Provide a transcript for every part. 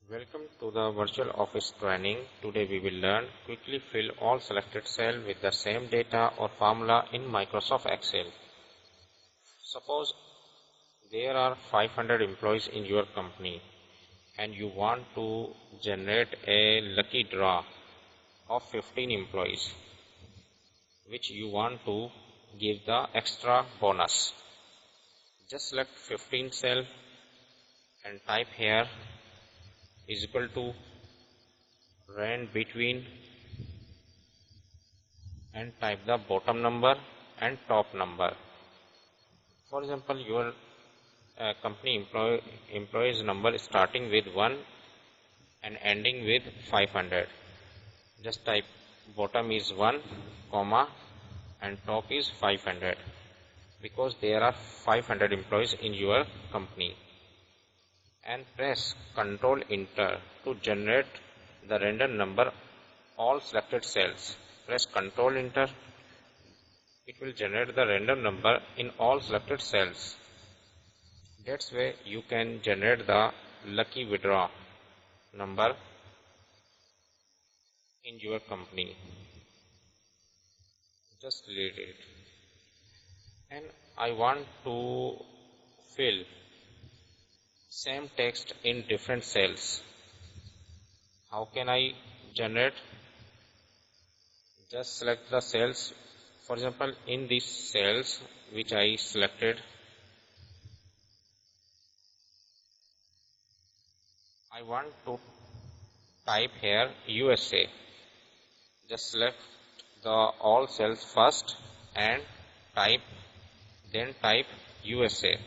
Welcome to the virtual office training. Today we will learn quickly fill all selected cell with the same data or formula in Microsoft Excel. Suppose there are 500 employees in your company and you want to generate a lucky draw of 15 employees which you want to give the extra bonus. Just select 15 cell and type here is equal to rand between and type the bottom number and top number. For example, your company employees number starting with 1 and ending with 500. Just type bottom is 1 comma and top is 500 because there are 500 employees in your company. And press Ctrl Enter to generate the random number all selected cells. Press Ctrl Enter. It will generate the random number in all selected cells. That's way you can generate the lucky withdraw number in your company. Just delete it. And I want to fill same text in different cells. How can I generate? Just select the cells. For example, in these cells which I selected, I want to type here USA. Just select the all cells first and then type USA.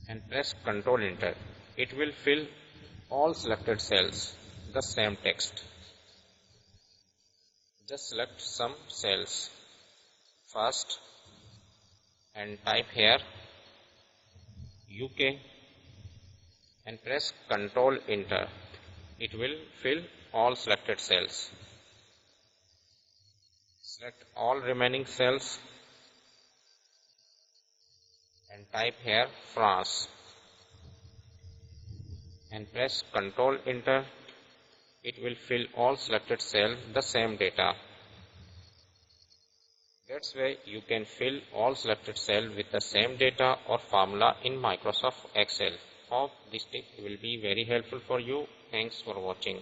And press Ctrl Enter. It will fill all selected cells the same text. Just select some cells first and type here UK and press Ctrl Enter. It will fill all selected cells. Select all remaining cells and type here France and press Ctrl Enter. It will fill all selected cells the same data. That's why you can fill all selected cells with the same data or formula in Microsoft Excel. Hope this tip will be very helpful for you. Thanks for watching.